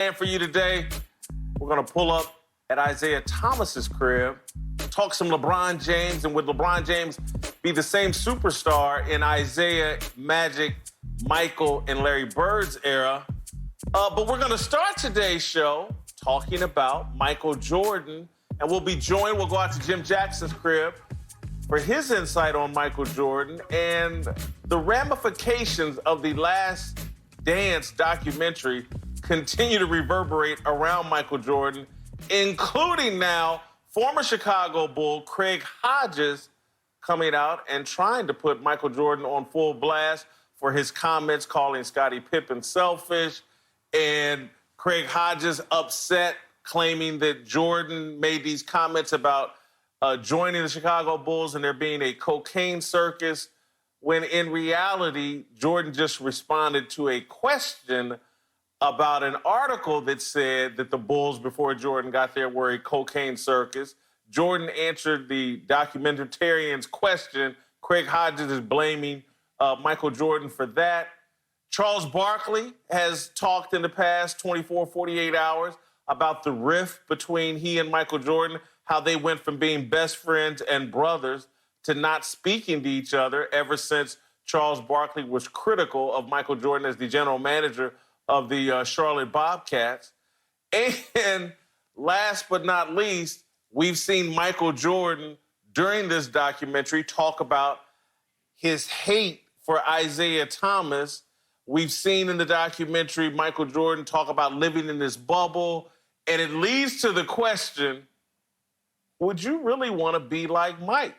And for you today, we're going to pull up at Isaiah Thomas's crib, talk some LeBron James, and would LeBron James be the same superstar in Isaiah, Magic, Michael, and Larry Bird's era? But we're going to start today's show talking about Michael Jordan, and we'll go out to Jim Jackson's crib for his insight on Michael Jordan and the ramifications of the Last Dance documentary continue to reverberate around Michael Jordan, including now former Chicago Bull Craig Hodges coming out and trying to put Michael Jordan on full blast for his comments calling Scottie Pippen selfish, and Craig Hodges upset, claiming that Jordan made these comments about joining the Chicago Bulls and there being a cocaine circus, when in reality, Jordan just responded to a question about an article that said that the Bulls, before Jordan got there, were a cocaine circus. Jordan answered the documentarian's question. Craig Hodges is blaming Michael Jordan for that. Charles Barkley has talked in the past 24, 48 hours about the rift between he and Michael Jordan, how they went from being best friends and brothers to not speaking to each other ever since Charles Barkley was critical of Michael Jordan as the general manager of the Charlotte Bobcats. And last but not least, we've seen Michael Jordan during this documentary talk about his hate for Isaiah Thomas. We've seen in the documentary Michael Jordan talk about living in this bubble, and it leads to the question, would you really want to be like Mike?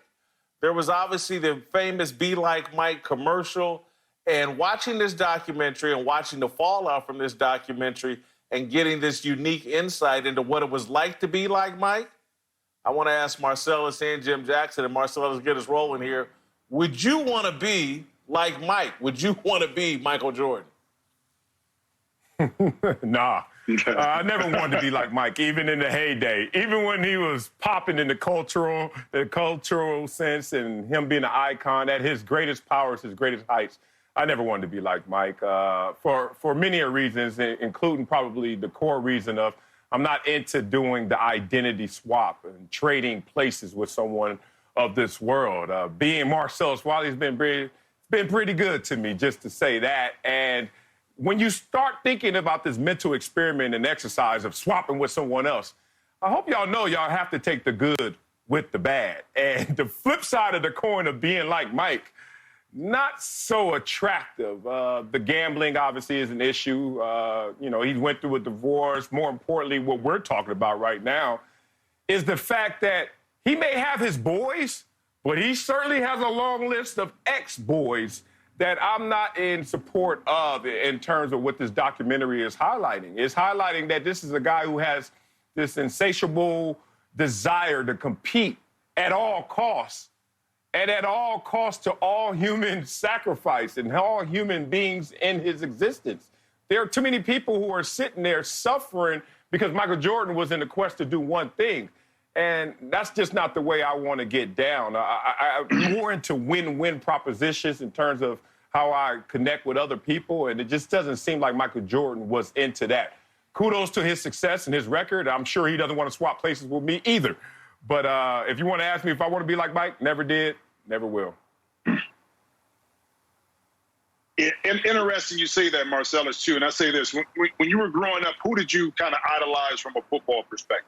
There was obviously the famous Be Like Mike commercial, and watching this documentary and watching the fallout from this documentary and getting this unique insight into what it was like to be like Mike, I want to ask Marcellus and Jim Jackson, and Marcellus, get us rolling here. Would you want to be like Mike? Would you want to be Michael Jordan? Nah. I never wanted to be like Mike, even in the heyday. Even when he was popping in the cultural sense and him being an icon at his greatest powers, his greatest heights, I never wanted to be like Mike for many reasons, including probably the core reason of I'm not into doing the identity swap and trading places with someone of this world. Being Marcellus, Wiley's been pretty good to me, just to say that. And when you start thinking about this mental experiment and exercise of swapping with someone else, I hope y'all know y'all have to take the good with the bad. And the flip side of the coin of being like Mike, not so attractive. The gambling obviously is an issue. He went through a divorce. More importantly, what we're talking about right now is the fact that he may have his boys, but he certainly has a long list of ex-boys that I'm not in support of in terms of what this documentary is highlighting. It's highlighting that this is a guy who has this insatiable desire to compete at all costs, and at all costs to all human sacrifice and all human beings in his existence. There are too many people who are sitting there suffering because Michael Jordan was in the quest to do one thing. And that's just not the way I want to get down. I'm more into win-win propositions in terms of how I connect with other people, and it just doesn't seem like Michael Jordan was into that. Kudos to his success and his record. I'm sure he doesn't want to swap places with me either. But if you want to ask me if I want to be like Mike, never did, never will. Interesting you say that, Marcellus, too. And I say this, when you were growing up, who did you kind of idolize from a football perspective?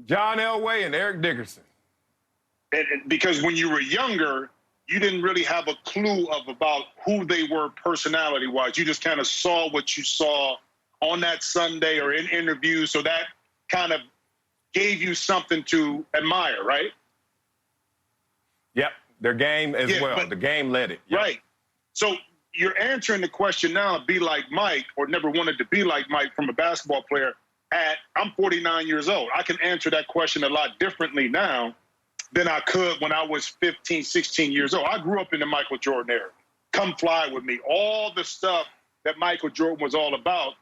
John Elway and Eric Dickerson. And because when you were younger, you didn't really have a clue about who they were personality-wise. You just kind of saw what you saw on that Sunday or in interviews, so that kind of gave you something to admire, right? Yep, their game as well. The game led it. Yep. Right. So you're answering the question now, be like Mike, or never wanted to be like Mike from a basketball player. I'm 49 years old. I can answer that question a lot differently now than I could when I was 15, 16 years old. I grew up in the Michael Jordan era. Come Fly With Me. All the stuff that Michael Jordan was all about,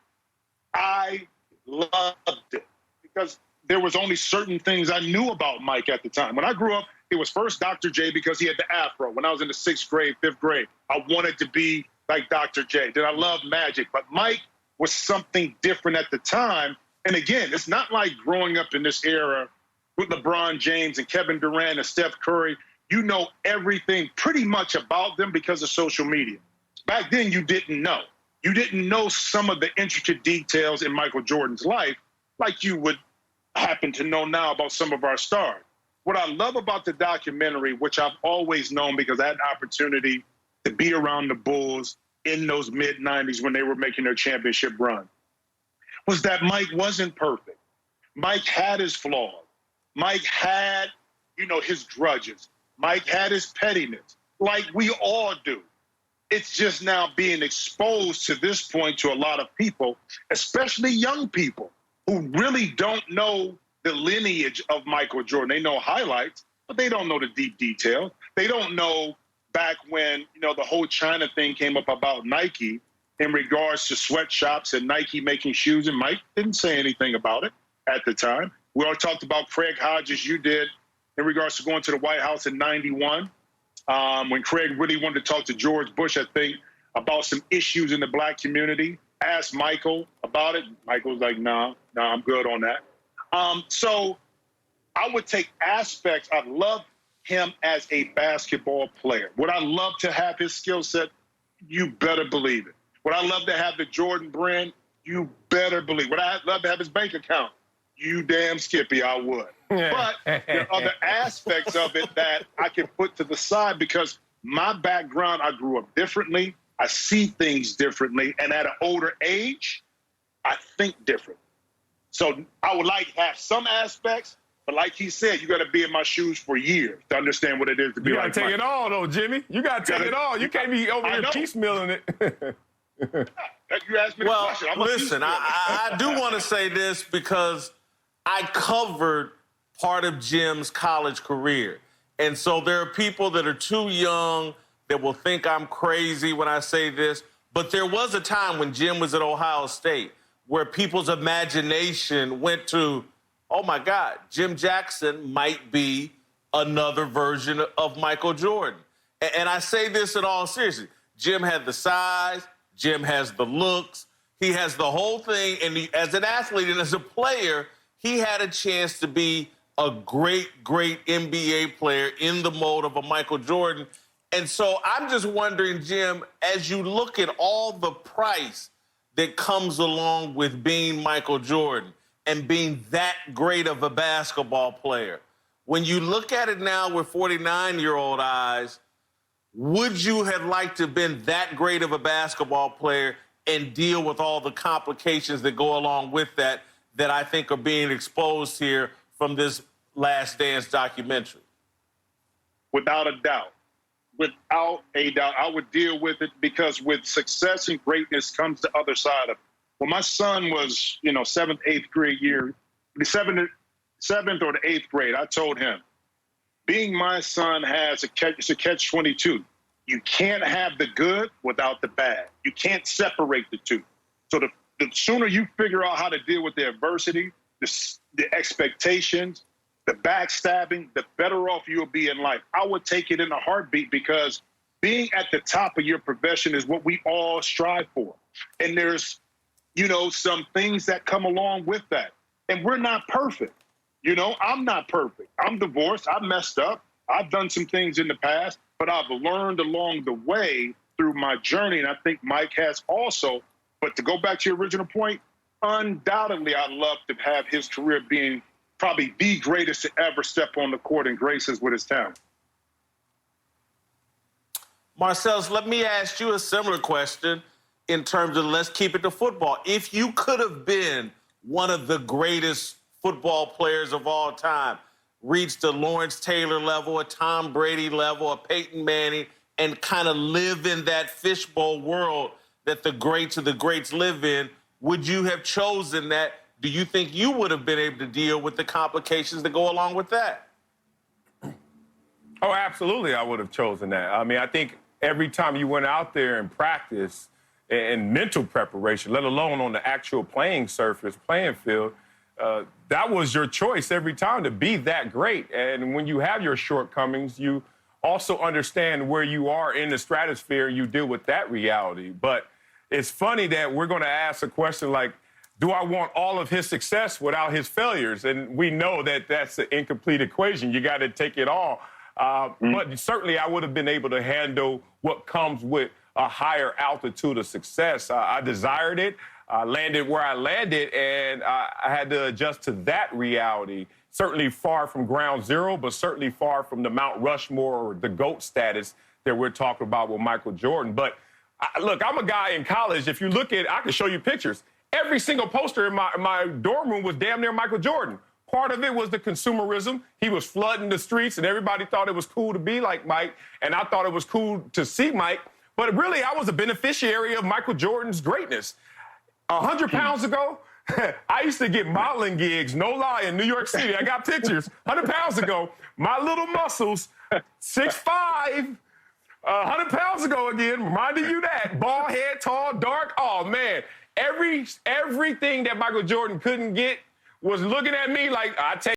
I loved it because there was only certain things I knew about Mike at the time. When I grew up, it was first Dr. J because he had the afro. When I was in the 6th grade, 5th grade, I wanted to be like Dr. J. Then I loved Magic. But Mike was something different at the time. And again, it's not like growing up in this era with LeBron James and Kevin Durant and Steph Curry. You know everything pretty much about them because of social media. Back then, you didn't know. You didn't know some of the intricate details in Michael Jordan's life like you would happen to know now about some of our stars. What I love about the documentary, which I've always known because I had an opportunity to be around the Bulls in those mid-'90s when they were making their championship run, was that Mike wasn't perfect. Mike had his flaws. Mike had, his grudges. Mike had his pettiness, like we all do. It's just now being exposed to this point to a lot of people, especially young people who really don't know the lineage of Michael Jordan. They know highlights, but they don't know the deep details. They don't know back when, the whole China thing came up about Nike in regards to sweatshops and Nike making shoes, and Mike didn't say anything about it at the time. We all talked about Craig Hodges, you did, in regards to going to the White House in '91. When Craig really wanted to talk to George Bush, I think, about some issues in the black community, asked Michael about it. Michael was like, nah, I'm good on that. So I would take aspects. I love him as a basketball player. Would I love to have his skill set? You better believe it. Would I love to have the Jordan brand? You better believe it. Would I love to have his bank account? You damn Skippy, I would. But there are other aspects of it that I can put to the side because my background, I grew up differently. I see things differently. And at an older age, I think different. So I would like to have some aspects, but like he said, you got to be in my shoes for years to understand what it is to be like You got to take it all, though, Jimmy. You got to take it all. You can't be over here piecemealing it. You asked me the question. Listen, I do want to say this because I covered part of Jim's college career. And so there are people that are too young that will think I'm crazy when I say this. But there was a time when Jim was at Ohio State where people's imagination went to, oh, my God, Jim Jackson might be another version of Michael Jordan. And I say this in all seriousness. Jim had the size. Jim has the looks. He has the whole thing. And as an athlete and as a player, he had a chance to be a great, great NBA player in the mold of a Michael Jordan. And so I'm just wondering, Jim, as you look at all the price that comes along with being Michael Jordan and being that great of a basketball player, when you look at it now with 49-year-old eyes, would you have liked to have been that great of a basketball player and deal with all the complications that go along with that I think are being exposed here from this Last Dance documentary? Without a doubt. Without a doubt. I would deal with it because with success and greatness comes the other side of it. When my son was, 7th, 8th grade year, the seventh or the 8th grade, I told him, being my son it's a catch-22. You can't have the good without the bad. You can't separate the two. So the sooner you figure out how to deal with the adversity, the expectations, the backstabbing, the better off you'll be in life. I would take it in a heartbeat because being at the top of your profession is what we all strive for. And there's, some things that come along with that. And we're not perfect. I'm not perfect. I'm divorced. I messed up. I've done some things in the past, but I've learned along the way through my journey. And I think Mike has also. But to go back to your original point, undoubtedly, I'd love to have his career being probably the greatest to ever step on the court and graces with his talent. Marcellus, let me ask you a similar question in terms of let's keep it to football. If you could have been one of the greatest football players of all time, reached a Lawrence Taylor level, a Tom Brady level, a Peyton Manning, and kind of live in that fishbowl world that the greats of the greats live in, would you have chosen that? Do you think you would have been able to deal with the complications that go along with that? Oh, absolutely, I would have chosen that. I mean, I think every time you went out there and practice and mental preparation, let alone on the actual playing field, that was your choice every time to be that great. And when you have your shortcomings, you also understand where you are in the stratosphere, you deal with that reality. But it's funny that we're going to ask a question like, do I want all of his success without his failures? And we know that that's an incomplete equation. You got to take it all. But certainly I would have been able to handle what comes with a higher altitude of success. I desired it. I landed where I landed, and I had to adjust to that reality. Certainly far from ground zero, but certainly far from the Mount Rushmore or the GOAT status that we're talking about with Michael Jordan. But look, I'm a guy in college. If you look at, I can show you pictures. Every single poster in my dorm room was damn near Michael Jordan. Part of it was the consumerism. He was flooding the streets, and everybody thought it was cool to be like Mike, and I thought it was cool to see Mike. But really, I was a beneficiary of Michael Jordan's greatness. 100 pounds ago, I used to get modeling gigs, no lie, in New York City. I got pictures. 100 pounds ago, my little muscles, 6'5", 100 pounds ago again, reminding you that. Bald head, tall, dark. Oh, man. Everything that Michael Jordan couldn't get was looking at me like, I take